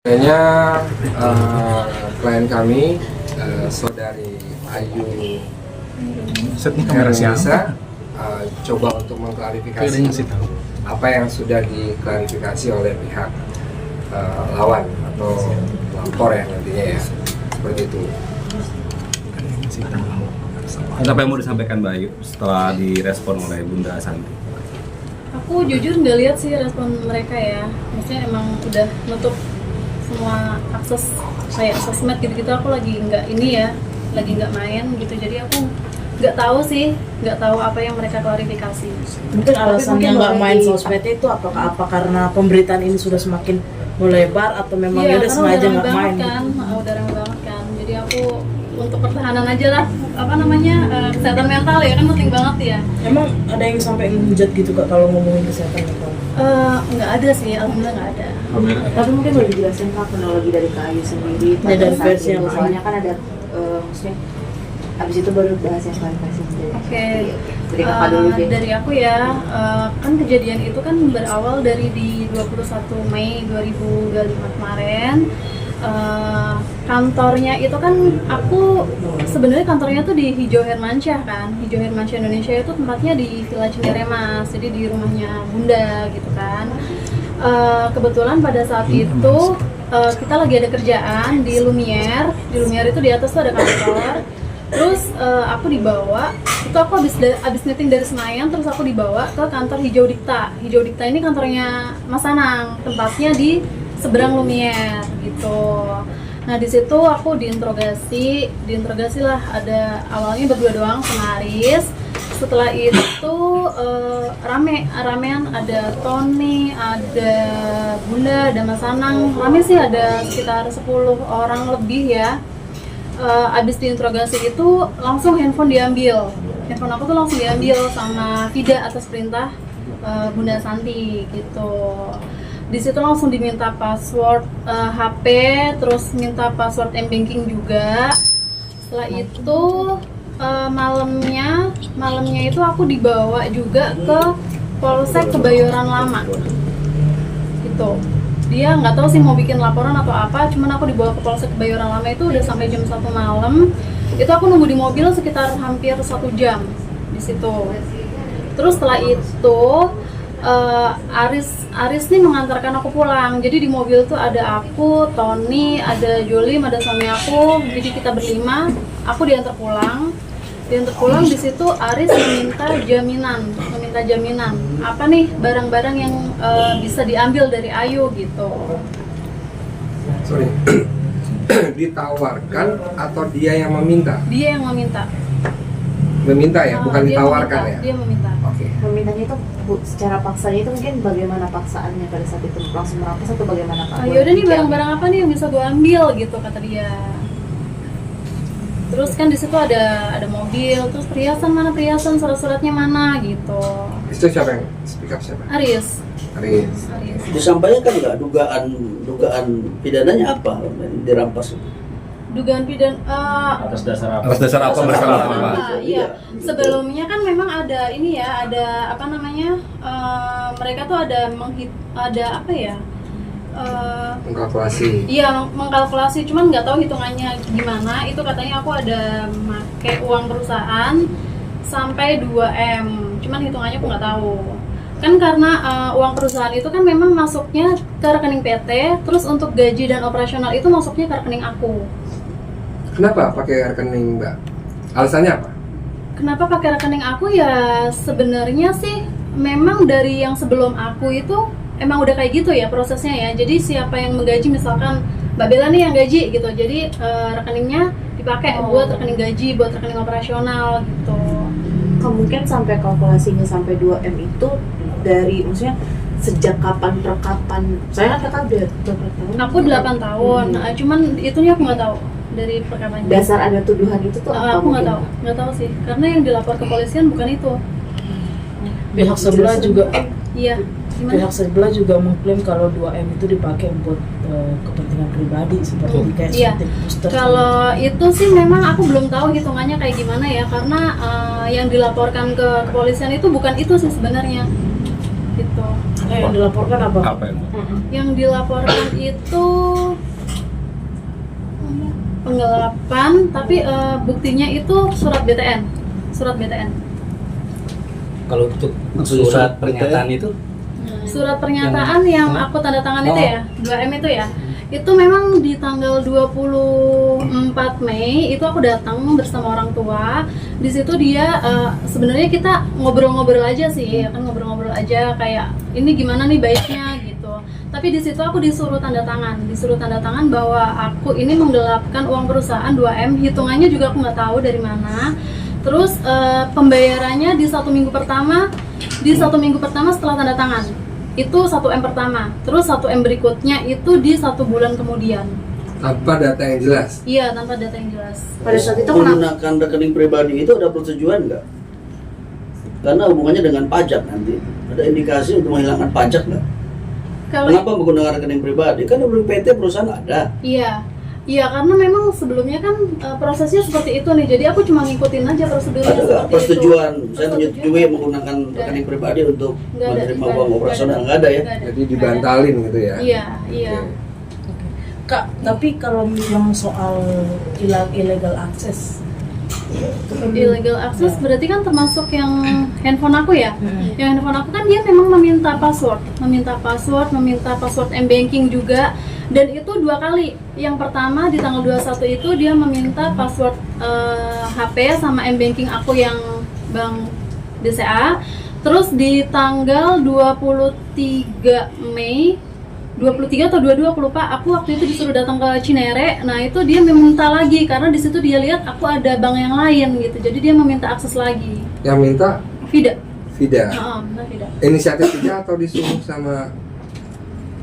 Kayaknya klien kami, saudari Ayu Hermansyah, coba untuk mengklarifikasi apa yang sudah diklarifikasi oleh pihak lawan atau pelapor ya nantinya ya, seperti itu. Apa yang mau disampaikan Mbak Ayu setelah direspon oleh Bunda Santi? Aku jujur nggak lihat sih respon mereka ya, maksudnya emang udah nutup semua akses kayak sosmed gitu-gitu. Aku lagi nggak nggak main gitu, jadi aku nggak tahu apa yang mereka klarifikasi. Mungkin alasannya nggak main sosmed itu apa karena pemberitaan ini sudah semakin melebar atau memang Iya, udah sengaja nggak main kan, gitu? udah rame banget kan, jadi aku untuk pertahanan aja lah, kesehatan mental ya kan penting banget ya. Emang ada yang sampai menghujat gitu Kak kalau ngomongin kesehatan mental? Nggak ada sih, alhamdulillah nggak ada. Tapi mungkin boleh dijelasin Kak kronologi dari Kak Ayu sendiri dari versi yang soalnya kan ada maksudnya abis itu baru bahas yang klarifikasi. Oke. Dari Kakak dulu deh. Dari aku ya, kan kejadian itu kan berawal dari di 21 Mei 2025 kemarin. Kantornya itu kan aku sebenarnya kantornya tuh di Hijau Hermansyah kan. Hijau Hermansyah Indonesia itu tempatnya di Villa Cineremas, jadi di rumahnya Bunda gitu kan. Kebetulan pada saat itu kita lagi ada kerjaan di Lumiere. Di Lumiere itu di atas tuh ada kantor. Terus aku dibawa, itu aku habis meeting dari Senayan, terus aku dibawa ke kantor Hijau Dikta. Hijau Dikta ini kantornya Mas Anang, tempatnya di seberang Lumiere gitu. Nah di situ aku diinterogasi lah, ada awalnya berdua doang sama Aris. Setelah itu ramean, ada Tony, ada Bunda, ada Mas Anang. Rame sih, ada sekitar 10 orang lebih ya. Abis diinterogasi itu langsung handphone diambil. Handphone aku tuh langsung diambil sama Vida atas perintah Bunda Santi gitu. Di situ langsung diminta password HP, terus minta password m-banking juga. Setelah itu malamnya itu aku dibawa juga ke Polsek Kebayoran Lama gitu. Dia nggak tahu sih mau bikin laporan atau apa, cuman aku dibawa ke Polsek Kebayoran Lama itu udah sampai jam 1 malam. Itu aku nunggu di mobil sekitar hampir 1 jam di situ. Terus setelah itu Aris nih mengantarkan aku pulang. Jadi di mobil tuh ada aku, Tony, ada Jolim, ada suami aku. Jadi kita berlima. Aku diantar pulang. Di situ Aris meminta jaminan. Apa nih barang-barang yang bisa diambil dari Ayu gitu. Sorry. Ditawarkan atau dia yang meminta? Dia yang meminta. Meminta ya, bukan ditawarkan ya? Dia meminta. Oke. Permintaannya itu secara paksanya itu mungkin bagaimana paksaannya pada saat itu, langsung merampas atau bagaimana Kak? Yaudah nih barang-barang apa nih yang bisa gue ambil gitu kata dia. Terus kan di situ ada mobil, terus perhiasan surat-suratnya mana gitu. Itu siapa yang speak up siapa? Aris. Disampaikan nggak dugaan pidananya apa yang dirampas itu? Dugaan pidana Atas dasar apa mereka melakukan? Iya. Sebelumnya kan memang ada mereka tuh ada apa ya? Mengkalkulasi. Iya, mengkalkulasi, cuman nggak tahu hitungannya gimana. Itu katanya aku ada make uang perusahaan sampai 2M, cuman hitungannya aku nggak tahu. Kan karena uang perusahaan itu kan memang masuknya ke rekening PT, terus untuk gaji dan operasional itu masuknya ke rekening aku. Kenapa pakai rekening Mbak? Alasannya apa? Kenapa pakai rekening aku ya, sebenarnya sih memang dari yang sebelum aku itu emang udah kayak gitu ya prosesnya ya. Jadi siapa yang menggaji, misalkan Mbak Bella nih yang gaji gitu, jadi rekeningnya dipakai buat rekening gaji, buat rekening operasional gitu. Mungkin sampai kalkulasinya sampai 2M itu dari maksudnya sejak kapan per kapan? Saya kan Kakak udah berapa tahun? Aku 8 tahun, cuman itunya aku nggak tahu dari perkamannya. Dasar ada tuduhan itu tuh apa? Aku nggak tahu sih, karena yang dilapor ke polisian bukan itu. Pihak sebelah juga Iya. Gimana? Pihak sebelah juga mengklaim kalau 2M itu dipakai buat kepentingan pribadi seperti kayak suntik booster. Kalau itu sih memang aku belum tahu hitungannya kayak gimana ya, karena yang dilaporkan ke kepolisian itu bukan itu sih sebenarnya. Gitu. Yang dilaporkan apa? Apa yang Yang dilaporkan itu penggelapan, tapi buktinya itu surat BTN. Surat BTN. Kalau untuk Maksudnya surat pernyataan itu Surat pernyataan yang aku tanda tangan itu ya, 2M itu ya. Itu memang di tanggal 24 Mei itu aku datang bersama orang tua. Di situ dia sebenarnya kita ngobrol-ngobrol aja sih, ya kan ngobrol-ngobrol aja kayak ini gimana nih baiknya gitu. Tapi di situ aku disuruh tanda tangan bahwa aku ini menggelapkan uang perusahaan 2M, hitungannya juga aku nggak tahu dari mana. Terus pembayarannya di 1 minggu pertama, setelah tanda tangan itu 1M pertama, terus 1M berikutnya itu di 1 bulan kemudian. Tanpa data yang jelas. Iya, tanpa data yang jelas. Pada saat itu kenapa? Menggunakan rekening pribadi itu ada persetujuan nggak? Karena hubungannya dengan pajak nanti. Ada indikasi untuk menghilangkan pajak nggak? Kalau Kenapa menggunakan rekening pribadi? Kan belum PT perusahaan ada. Iya, karena memang sebelumnya kan prosesnya seperti itu nih. Jadi aku cuma ngikutin aja prosedurnya Ada nggak seperti persetujuan? itu. Saya menyetujui menggunakan rekening pribadi untuk Nggak ada, menerima nggak uang ada, operasional. nggak Nggak ada ya? Nggak ada. Jadi dibantalin gitu ya. Iya. Oke. Kak, tapi kalau yang soal illegal access Illegal access berarti kan termasuk yang handphone aku ya. Hmm. Yang handphone aku kan dia memang meminta password, meminta password M-banking juga, dan itu 2 kali. Yang pertama di tanggal 21 itu dia meminta password HP sama M-banking aku yang Bank DCA. Terus di tanggal 23 Mei 23 atau 22 aku lupa, aku waktu itu disuruh datang ke Cinere. Nah itu dia meminta lagi karena di situ dia lihat aku ada bank yang lain gitu, jadi dia meminta akses lagi. Yang minta Vida. Vida. Minta Vida. Inisiatif Vida atau disuruh sama?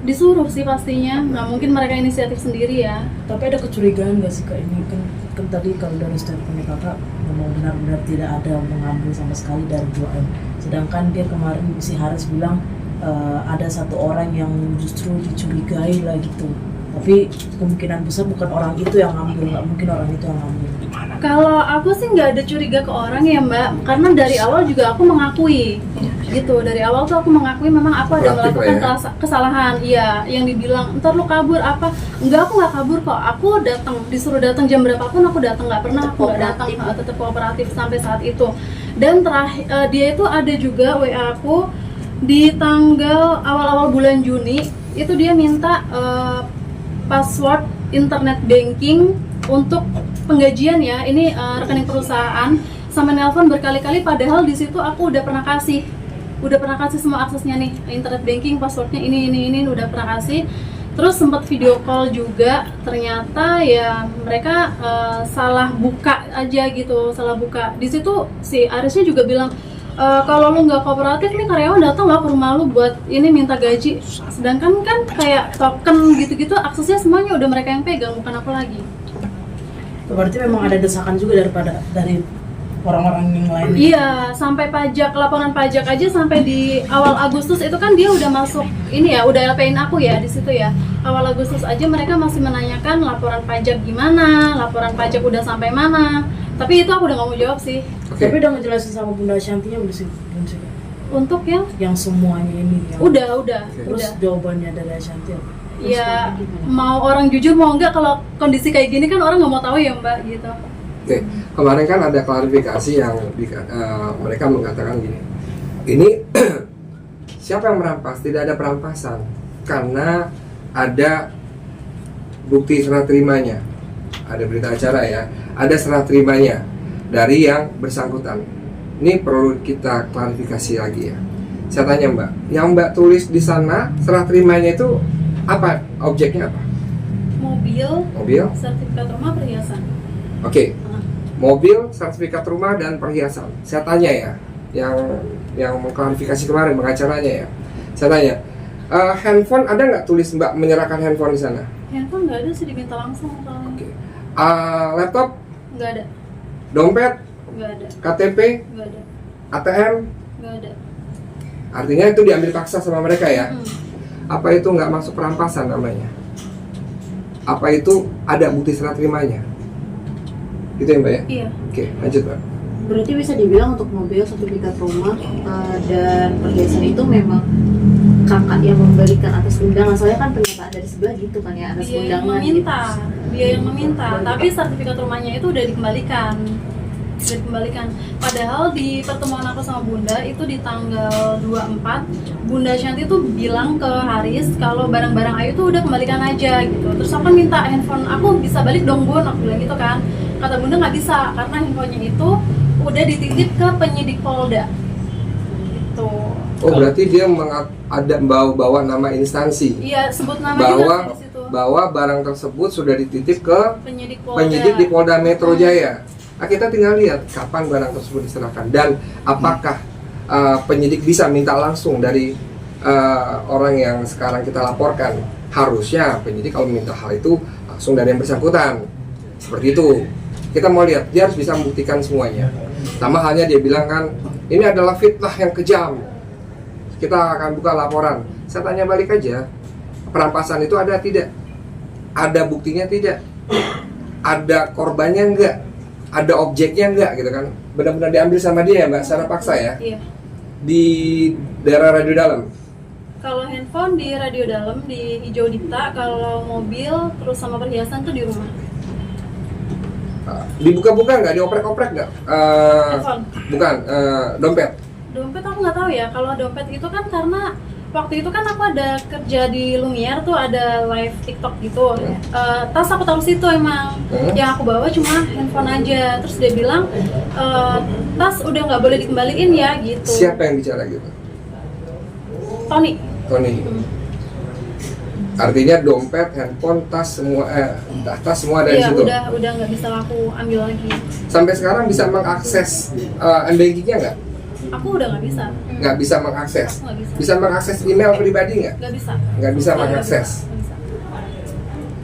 Disuruh sih pastinya, nggak mungkin mereka inisiatif sendiri ya. tapi ada kecurigaan nggak sih Kak ini kan tadi kalau dari statementnya Kakak memang benar-benar tidak ada mengambil sama sekali dari 2M, sedangkan dia kemarin si Haris bilang ada 1 orang yang justru dicurigai lah gitu, tapi kemungkinan besar bukan orang itu yang ngambil, nggak mungkin orang itu yang ngambil. Kalau aku sih nggak ada curiga ke orang ya Mbak, karena dari awal juga aku mengakui gitu. Dari awal tuh aku mengakui memang aku ada Proaktif melakukan lah ya. kesalahan. Iya, yang dibilang ntar lu kabur apa? Enggak, aku nggak kabur kok. Aku datang, disuruh datang jam berapapun aku datang, nggak pernah aku nggak datang, tetap kooperatif sampai saat itu. Dan terakhir dia itu ada juga WA aku di tanggal awal-awal bulan Juni itu dia minta password internet banking untuk penggajian ya, ini rekening perusahaan, sama nelpon berkali-kali padahal di situ aku udah pernah kasih semua aksesnya nih, internet banking, passwordnya ini udah pernah kasih. Terus sempat video call juga, ternyata ya mereka salah buka aja gitu, salah buka. Di situ si Arisnya juga bilang kalau lu nggak kooperatif nih karyawan datang lah ke rumah lu buat ini minta gaji, sedangkan kan kayak token gitu-gitu aksesnya semuanya udah mereka yang pegang, bukan aku lagi. Berarti memang ada desakan juga dari orang-orang yang lain. Iya, sampai laporan pajak aja sampai di awal Agustus itu kan dia udah masuk ini ya, udah LP-in aku ya di situ ya. Awal Agustus aja mereka masih menanyakan laporan pajak gimana, laporan pajak udah sampai mana. Tapi itu aku udah nggak mau jawab sih. Tapi udah ngejelasin sama Bunda Shantinya belum sih? Untuk Yang semuanya ini. udah. Terus jawabannya dari Shanti apa? Ya mau orang jujur mau enggak, kalau kondisi kayak gini kan orang nggak mau tahu ya Mbak gitu. Oke, kemarin kan ada klarifikasi yang mereka mengatakan gini, ini siapa yang merampas? Tidak ada perampasan karena ada bukti serah terimanya, ada berita acara ya, ada serah terimanya dari yang bersangkutan. Ini perlu kita klarifikasi lagi ya. Saya tanya Mbak, yang Mbak tulis di sana serah terimanya itu apa? Objeknya apa? Mobil, Sertifikat rumah, perhiasan. Oke. Mobil, sertifikat rumah, dan perhiasan. Saya tanya ya, yang mengklarifikasi kemarin pengacaranya ya. Saya tanya, handphone ada nggak tulis Mbak menyerahkan handphone di sana? Handphone nggak ada sih, diminta langsung soalnya. Oke. Laptop, Nggak ada, dompet, nggak ada, KTP, nggak ada, ATM, nggak ada. artinya itu diambil paksa sama mereka ya. Hmm. Apa itu nggak masuk perampasan namanya? Apa itu ada bukti serah terimanya? Itu ya Mbak ya? Iya. Oke, lanjut Mbak. Berarti bisa dibilang untuk mobil, sertifikat rumah, dan perhiasan itu memang kakak yang memberikan atas undangan, soalnya kan pernyataan dari sebelah gitu kan ya, atas Dia yang undangan meminta, gitu. dia yang meminta, tapi sertifikat rumahnya itu udah dikembalikan. Padahal di pertemuan aku sama Bunda itu di tanggal 24, Bunda Shanti tuh bilang ke Haris kalau barang-barang Ayu tuh udah kembalikan aja gitu. Terus aku minta handphone aku bisa balik dong Bun, aku bilang gitu kan. Kata Bunda nggak bisa karena handphonenya itu udah dititip ke penyidik Polda gitu. Oh berarti dia ada bawa nama instansi Iya, sebut nama bahwa juga di situ. bahwa barang tersebut sudah dititip ke Penyidik Polda. penyidik di Polda Metro Jaya. Nah, kita tinggal lihat kapan barang tersebut diserahkan dan apakah penyidik bisa minta langsung dari orang yang sekarang kita laporkan. Harusnya penyidik kalau minta hal itu langsung dari yang bersangkutan. Seperti itu. Kita mau lihat, dia harus bisa membuktikan semuanya. Sama halnya dia bilang kan, ini adalah fitnah yang kejam. Kita akan buka laporan. Saya tanya balik aja, perampasan itu ada tidak? Ada buktinya tidak? Ada korbannya enggak? Ada objeknya enggak gitu kan? Benar-benar diambil sama dia ya Mbak, secara paksa ya? Iya. Di daerah Radio Dalam. Kalau handphone di Radio Dalam di Hijau Dipta, kalau mobil terus sama perhiasan tuh di rumah. Dibuka-buka nggak? Dioprek-oprek nggak? Handphone. Bukan, dompet. Dompet aku nggak tahu ya. Kalau dompet itu kan karena waktu itu kan aku ada kerja di Lumiere tuh, ada live TikTok gitu. Tas aku taruh situ emang. Yang aku bawa cuma handphone aja. Terus dia bilang tas udah nggak boleh dikembaliin ya gitu. Siapa yang bicara gitu? Tony. Artinya dompet, handphone, tas semua semua ada di Iya, situ. udah nggak bisa aku ambil lagi. Sampai sekarang bisa mengakses m-bankingnya nggak? Aku udah nggak bisa. Nggak bisa mengakses. Aku nggak bisa. Bisa mengakses email pribadi nggak? Nggak bisa. Nggak bisa mengakses. Nggak bisa.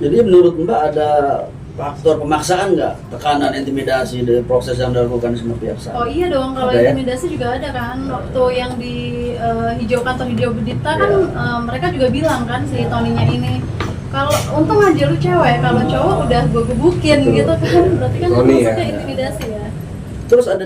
Jadi menurut Mbak ada faktor pemaksaan nggak, tekanan, intimidasi dari proses yang dilakukan semua pihak saat? Oh iya dong, kalau Ada ya? intimidasi juga ada kan. Waktu yang di hijau kantor hijau Dipta kan mereka juga bilang kan si Toninya ini, kalau untung aja lu cewek, kalau cowok udah gue gebukin gitu kan. Berarti kan itu Tony ya. maksudnya intimidasi ya. Terus ada